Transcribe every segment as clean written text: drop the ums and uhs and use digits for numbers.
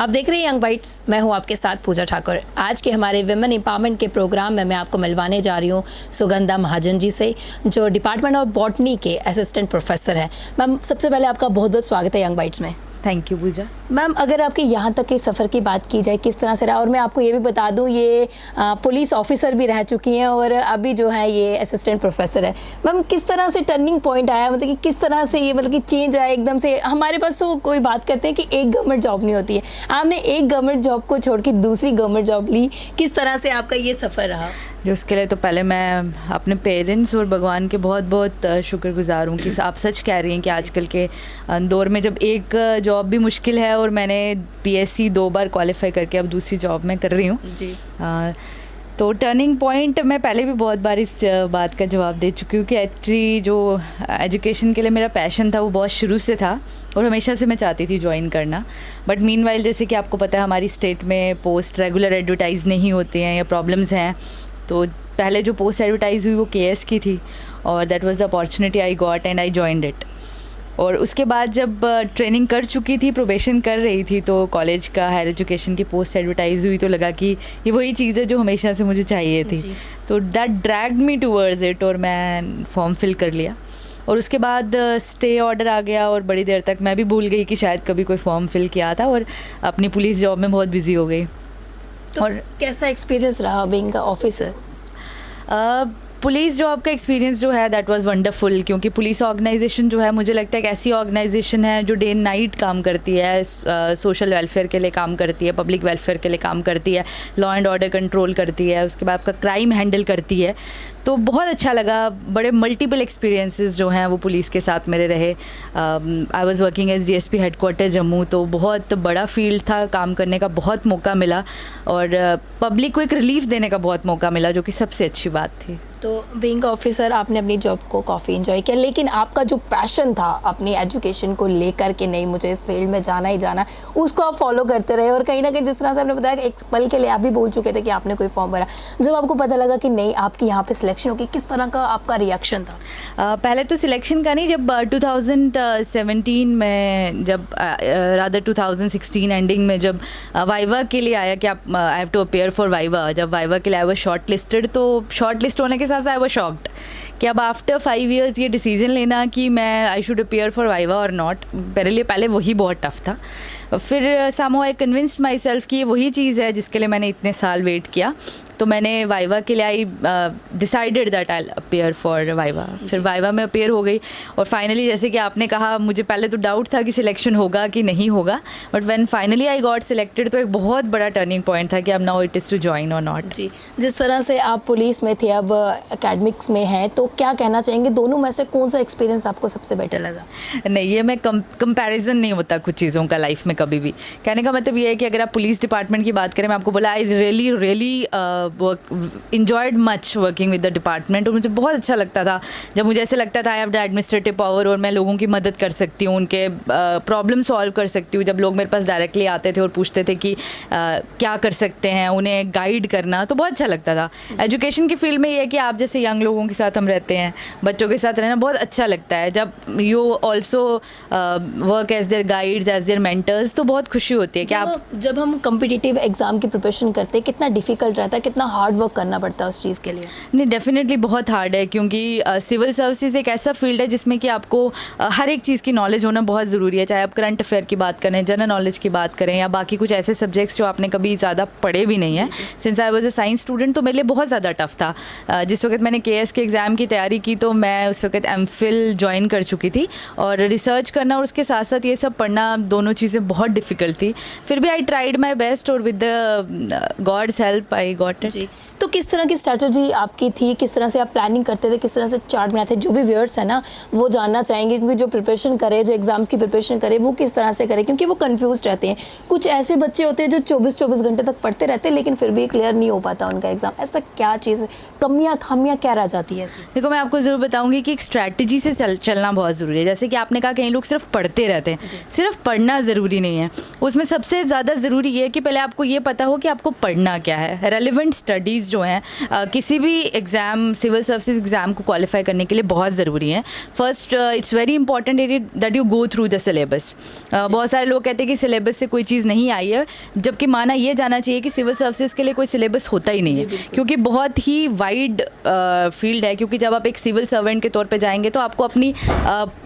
आप देख रहे हैं यंग बाइट्स, मैं हूं आपके साथ पूजा ठाकुर। आज के हमारे विमेन एम्पावरमेंट के प्रोग्राम में मैं आपको मिलवाने जा रही हूं सुगंधा महाजन जी से, जो डिपार्टमेंट ऑफ बॉटनी के असिस्टेंट प्रोफेसर हैं। मैम, सबसे पहले आपका बहुत बहुत स्वागत है यंग बाइट्स में। Thank you Pooja. मैम, अगर आपके यहाँ तक के सफ़र की बात की जाए, किस तरह से रहा? और मैं आपको ये भी बता दूँ, ये पुलिस ऑफिसर भी रह चुकी हैं और अभी जो है ये असिस्टेंट प्रोफेसर है। मैम, किस तरह से टर्निंग पॉइंट आया, मतलब कि किस तरह से ये मतलब कि चेंज आया एकदम से? हमारे पास तो कोई बात करते हैं कि एक गवर्नमेंट जॉब नहीं होती है, आपने एक गवर्नमेंट जॉब को छोड़ के दूसरी गवर्नमेंट जॉब ली। किस तरह से आपका ये सफ़र रहा? जो उसके लिए तो पहले मैं अपने पेरेंट्स और भगवान के बहुत बहुत शुक्रगुजार हूँ कि आप सच कह रही हैं कि आजकल के दौर में जब एक जॉब भी मुश्किल है और मैंने पीएससी 2 बार क्वालिफाई करके अब दूसरी जॉब में कर रही हूँ जी। तो टर्निंग पॉइंट मैं पहले भी बहुत बार इस बात का जवाब दे चुकी हूँ कि एक्चुअली जो एजुकेशन के लिए मेरा पैशन था वो बहुत शुरू से था और हमेशा से मैं चाहती थी ज्वाइन करना। बट मीनवाइल, जैसे कि आपको पता है, हमारी स्टेट में पोस्ट रेगुलर एडवर्टाइज़ नहीं होते हैं या प्रॉब्लम्स हैं। तो पहले जो पोस्ट एडवर्टाइज हुई वो केएस की थी और that was the opportunity I got and I joined it. और उसके बाद जब ट्रेनिंग कर चुकी थी, प्रोबेशन कर रही थी, तो कॉलेज का हायर एजुकेशन की पोस्ट एडवर्टाइज हुई तो लगा कि ये वही चीज़ है जो हमेशा से मुझे चाहिए थी। तो that dragged me towards it और मैं फॉर्म फिल कर लिया। और उसके बाद स्टे ऑर्डर आ गया और बड़ी देर तक मैं भी भूल गई कि शायद कभी कोई फॉर्म फिल किया था और अपनी पुलिस जॉब में बहुत बिजी हो गई। तो और कैसा एक्सपीरियंस रहा being a officer? Police job का एक्सपीरियंस जो है दैट वाज वंडरफुल, क्योंकि पुलिस ऑर्गेनाइजेशन जो है मुझे लगता है एक ऐसी ऑर्गेनाइजेशन है जो डे एंड नाइट काम करती है, सोशल वेलफेयर के लिए काम करती है, पब्लिक वेलफेयर के लिए काम करती है, लॉ एंड ऑर्डर कंट्रोल करती है, उसके बाद आपका क्राइम हैंडल करती है। तो बहुत अच्छा लगा। बड़े मल्टीपल एक्सपीरियंसेस जो हैं वो पुलिस के साथ मेरे रहे। I was working as DSP headquarter Jammu, तो बहुत बड़ा फील्ड था, काम करने का बहुत मौका मिला और पब्लिक को एक रिलीफ देने का बहुत मौका मिला, जो कि सबसे अच्छी बात थी। तो बीइंग ऑफिसर आपने अपनी जॉब को काफ़ी एंजॉय किया, लेकिन आपका जो पैशन था अपनी एजुकेशन को लेकर के, नहीं मुझे इस फील्ड में जाना ही जाना, उसको आप फॉलो करते रहे। और कहीं ना कहीं जिस तरह से आपने बताया कि एक पल के लिए आप भी बोल चुके थे कि आपने कोई फॉर्म भरा, जब आपको पता लगा कि नहीं आपकी यहाँ पे सिलेक्शन होगी, किस तरह का आपका रिएक्शन था? पहले तो सिलेक्शन का नहीं, जब 2017 में, जब रादर 2016 एंडिंग में जब वाइवा के लिए आया कि आप I have to appear for viva, जब वाइवा के लिए आई वाज शॉर्ट लिस्टेड, तो शॉर्ट लिस्ट होने के साथ आई वाज शॉक्ड कि अब आफ्टर 5 years ये डिसीजन लेना कि मैं I should appear for viva और नॉट, मेरे लिए पहले वही बहुत टफ था। फिर somehow I convinced my self कि ये वही चीज़ है जिसके लिए मैंने इतने साल वेट किया। तो मैंने वाइवा के लिए I decided that I appear for viva. फिर वाइवा में अपेयर हो गई और फाइनली, जैसे कि आपने कहा, मुझे पहले तो डाउट था कि सिलेक्शन होगा कि नहीं होगा, but when finally I got selected तो एक बहुत बड़ा टर्निंग पॉइंट था कि अब now it is to join और नॉट। जी, जिस तरह से आप पुलिस में थे, अब एकेडमिक्स में हैं, तो क्या कहना चाहेंगे, दोनों में से कौन सा एक्सपीरियंस आपको सबसे बेटर लगा? नहीं, ये मैं कंपैरिजन नहीं होता कुछ चीज़ों का लाइफ में कभी भी। कहने का मतलब ये है कि अगर आप पुलिस डिपार्टमेंट की बात करें, मैं आपको बोला I really enjoyed much working with the department और मुझे बहुत अच्छा लगता था जब मुझे ऐसे लगता था I have the administrative power और मैं लोगों की मदद कर सकती हूँ, उनके प्रॉब्लम सॉल्व कर सकती हूँ। जब लोग मेरे पास डायरेक्टली आते थे और पूछते थे कि क्या कर सकते हैं, उन्हें गाइड करना, तो बहुत अच्छा लगता था। एजुकेशन की फील्ड में ये है कि आप जैसे यंग लोगों के साथ हम रहते हैं, बच्चों के साथ रहना बहुत अच्छा लगता है। जब you also work as their guides, as their mentors, तो बहुत खुशी होती है कि आप, जब हम कम्पिटिटिव एग्जाम की प्रिपरेशन करते हैं, कितना डिफिकल्ट रहता है, कितना हार्ड वर्क करना पड़ता है उस चीज़ के लिए? नहीं, डेफिनेटली बहुत हार्ड है, क्योंकि सिविल सर्विसेज एक ऐसा फील्ड है जिसमें कि आपको हर एक चीज़ की नॉलेज होना बहुत ज़रूरी है। चाहे आप करंट अफेयर की बात करें, जनरल नॉलेज की बात करें, या बाकी कुछ ऐसे सब्जेक्ट्स जो आपने कभी ज़्यादा पढ़े भी नहीं है। Since I was a science student, तो मेरे लिए बहुत ज़्यादा टफ था। जिस वक्त मैंने केएस के एग्ज़ाम की तैयारी की तो मैं उस वक्त एमफिल ज्वाइन कर चुकी थी और रिसर्च करना और उसके साथ साथ ये सब पढ़ना, दोनों चीज़ें बहुत डिफ़िकल्ट थी। फिर भी आई ट्राइड माई बेस्ट और with the god's help I got it. जी, तो किस तरह की स्ट्रैटेजी आपकी थी, किस तरह से आप प्लानिंग करते थे, किस तरह से चार्ट बनाते थे? जो भी व्यूअर्स है ना वो जानना चाहेंगे, क्योंकि जो प्रिपरेशन करे, जो एग्जाम्स की प्रिपरेशन करे, वो किस तरह से करे, क्योंकि वो कंफ्यूज रहते हैं। कुछ ऐसे बच्चे होते हैं जो 24-24 घंटे तक पढ़ते रहते हैं लेकिन फिर भी क्लियर नहीं हो पाता उनका एग्जाम। ऐसा क्या चीज़, कमियाँ खामियाँ क्या रह जाती है ऐसी? देखो, मैं आपको ज़रूर बताऊंगी कि एक स्ट्रैटेजी से चलना बहुत ज़रूरी है। जैसे कि आपने कहा, कई लोग सिर्फ पढ़ते रहते हैं, सिर्फ पढ़ना ज़रूरी नहीं है। उसमें सबसे ज़्यादा ज़रूरी ये है कि पहले आपको ये पता हो कि आपको पढ़ना क्या है। रेलिवेंट स्टडीज़ जो हैं किसी भी एग्ज़ाम, सिविल सर्विसेज एग्ज़ाम को क्वालिफाई करने के लिए बहुत ज़रूरी है। First, it's very important that you go through the syllabus. बहुत सारे लोग कहते हैं कि सिलेबस से कोई चीज़ नहीं आई है, जबकि माना ये जाना चाहिए कि सिविल सर्विसेज के लिए कोई सिलेबस होता ही नहीं है, क्योंकि बहुत ही वाइड फील्ड है। क्योंकि जब आप एक सिविल सर्वेंट के तौर पे जाएंगे तो आपको अपनी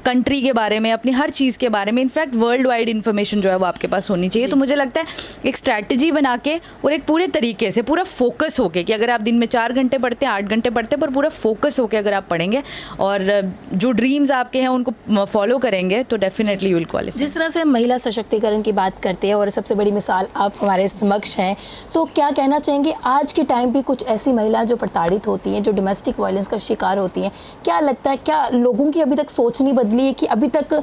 कंट्री के बारे में, अपनी हर चीज़ के बारे में, इनफैक्ट वर्ल्ड वाइड इन्फॉर्मेशन जो है वो आपके पास होनी चाहिए। तो मुझे लगता है एक स्ट्रैटेजी बना के और एक पूरे तरीके से पूरा फोकस होके, कि अगर आप दिन में 4 घंटे पढ़ते हैं, 8 घंटे पढ़ते हैं, पर पूरा फोकस होके अगर आप पढ़ेंगे और जो ड्रीम्स आपके हैं उनको फॉलो करेंगे तो डेफिनेटली यू विल क्वालिफाई। जिस तरह से महिला सशक्तिकरण की बात करते हैं और सबसे बड़ी मिसाल आप हमारे समक्ष हैं, तो क्या कहना चाहेंगे आज के टाइम भी कुछ ऐसी महिलाएं जो प्रताड़ित होती हैं, जो डोमेस्टिक वायलेंस का शिकार होती हैं, क्या लगता है क्या लोगों की अभी तक सोच नहीं बदली है कि अभी तक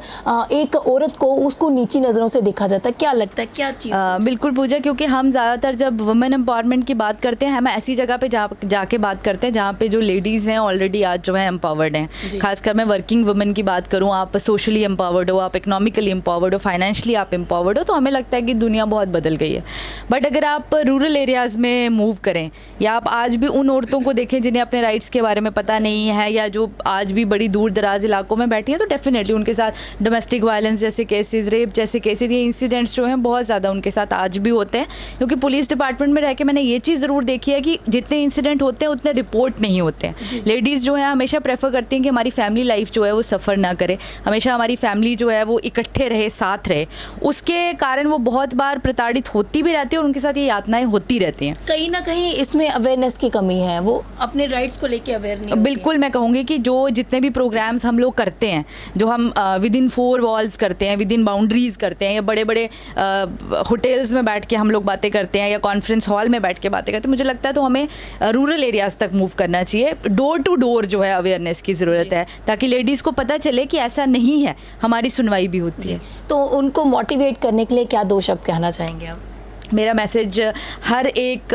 एक औरत को उसको नीची नज़रों से देखा जाता है? क्या लगता है क्या चीज़? बिल्कुल पूजा, क्योंकि हम ज़्यादातर जब वुमेन एम्पावरमेंट की बात करते हैं, हम ऐसी जगह पे जाके बात करते हैं जहाँ पे जो लेडीज़ हैं ऑलरेडी आज जो है एम्पावर्ड हैं। खासकर मैं वर्किंग वुमेन की बात करूँ, आप सोशली एम्पावर्ड हो, आप इकोनॉमिकली एम्पावर्ड हो, फाइनेंशियली आप एम्पावर्ड हो, तो हमें लगता है कि दुनिया बहुत बदल गई है। बट अगर आप रूरल एरियाज़ में मूव करें या आप आज भी उन औरतों को देखें जिन्हें अपने राइट्स के बारे में पता नहीं है या जो आज भी बड़ी दूर दराज इलाकों में बैठी है, तो डेफिनेटली उनके साथ डोमेस्टिक वायलेंस जैसे केसेस, रेप जैसे केसेस, ये इंसिडेंट्स जो हैं बहुत ज़्यादा उनके साथ आज भी होते हैं। क्योंकि पुलिस डिपार्टमेंट में रह के मैंने ये चीज़ ज़रूर देखी है कि जितने इंसिडेंट होते हैं उतने रिपोर्ट नहीं होते हैं। लेडीज़ जो है हमेशा प्रेफर करती हैं कि हमारी फैमिली लाइफ जो है वो सफ़र ना करे, हमेशा हमारी फैमिली जो है वो इकट्ठे रहे, साथ रहे। उसके कारण वो बहुत बार प्रताड़ित होती भी रहती है और उनके साथ ये यातनाएं होती रहती हैं। कहीं ना कहीं इसमें अवेयरनेस की कमी है, वो अपने राइट्स को लेके अवेयर नहीं होती। बिल्कुल, मैं कहूँगी कि जो जितने भी प्रोग्राम्स हम लोग करते हैं, जो हम विद इन 4 वॉल्स करते हैं, विद इन बाउंड्रीज करते हैं, या बड़े बड़े होटल्स में बैठ के हम लोग बातें करते हैं या कॉन्फ्रेंस हॉल में बैठ के बातें करते हैं, मुझे लगता है तो हमें रूरल एरियाज़ तक मूव करना चाहिए। डोर टू डोर जो है अवेयरनेस की ज़रूरत है, ताकि लेडीज़ को पता चले कि ऐसा नहीं है, हमारी सुनवाई भी होती है। तो उनको मोटिवेट करने के लिए क्या 2 शब्द कहना चाहेंगे आप? मेरा मैसेज हर एक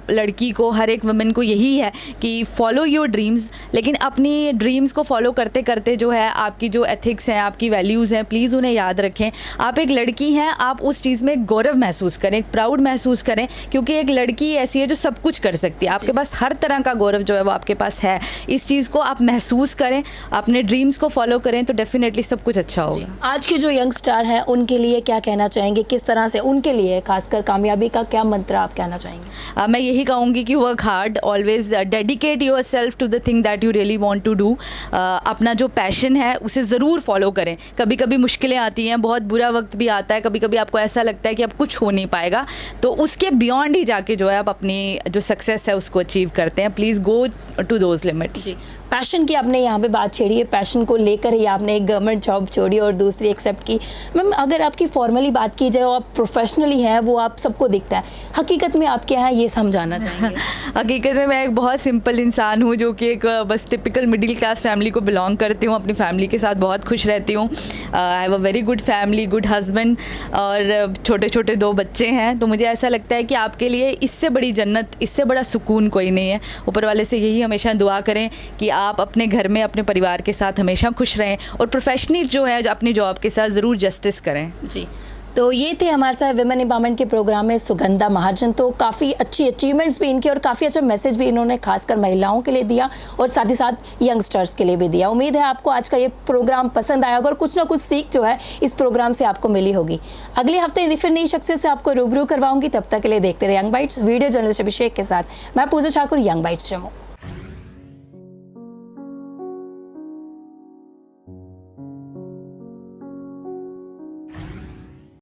लड़की को, हर एक वुमेन को यही है कि फॉलो योर ड्रीम्स, लेकिन अपनी ड्रीम्स को फॉलो करते करते जो है आपकी जो एथिक्स हैं, आपकी वैल्यूज़ हैं, प्लीज़ उन्हें याद रखें। आप एक लड़की हैं, आप उस चीज़ में गौरव महसूस करें, एक प्राउड महसूस करें, क्योंकि एक लड़की ऐसी है जो सब कुछ कर सकती है। आपके पास हर तरह का गौरव जो है वो आपके पास है। इस चीज़ को आप महसूस करें, अपने ड्रीम्स को फॉलो करें, तो डेफिनेटली सब कुछ अच्छा होगा। आज के जो यंग स्टार हैं उनके लिए क्या कहना चाहेंगे? किस तरह से उनके लिए खासकर कामयाबी का क्या मंत्र आप कहना चाहेंगे? मैं यही कहूँगी कि work hard, always dedicate yourself to the thing that you really want to do. अपना जो पैशन है उसे ज़रूर फॉलो करें। कभी कभी मुश्किलें आती हैं, बहुत बुरा वक्त भी आता है, कभी कभी आपको ऐसा लगता है कि अब कुछ हो नहीं पाएगा, तो उसके बियॉन्ड ही जाके जो है आप अपनी जो सक्सेस है उसको अचीव करते हैं। Please go to those limits. Passion की आपने यहाँ पे बात छेड़ी है, पैशन को लेकर ही आपने एक गवर्नमेंट जॉब छोड़ी और दूसरी एक्सेप्ट की। मैम, अगर आपकी फॉर्मली बात की जाए और आप प्रोफेशनली हैं, वो आप सबको दिखता है, हकीकत में आप क्या हैं ये समझाना चाहेंगे? हकीकत में मैं एक बहुत सिंपल इंसान हूँ जो कि एक बस टिपिकल मिडिल क्लास फैमिली को बिलोंग करती हूँ। अपनी फैमिली के साथ बहुत खुश रहती हूँ। I have a very good family, good husband और छोटे छोटे 2 बच्चे हैं। तो मुझे ऐसा लगता है कि आपके लिए इससे बड़ी जन्नत, इससे बड़ा सुकून कोई नहीं है। ऊपर वाले से यही हमेशा दुआ करें कि आप अपने घर में अपने परिवार के साथ हमेशा खुश रहें और प्रोफेशनली जो है अपनी जॉब के साथ ज़रूर जस्टिस करें। जी, तो ये थे हमारे साथ विमेन एम्पावरमेंट के प्रोग्राम में सुगंधा महाजन। तो काफ़ी अच्छी अचीवमेंट्स भी इनकी और काफ़ी अच्छा मैसेज भी इन्होंने खासकर महिलाओं के लिए दिया और साथ ही साथ यंगस्टर्स के लिए भी दिया। उम्मीद है आपको आज का ये प्रोग्राम पसंद आया होगा और कुछ ना कुछ सीख जो है इस प्रोग्राम से आपको मिली होगी। अगले हफ्ते फिर नई शख्सियत से आपको रूबरू करवाऊंगी। तब तक के लिए देखते रहे यंग बाइट्स। वीडियो जर्नलिस्ट अभिषेक के साथ मैं पूजा ठाकुर, यंग बाइट्स जम्मू।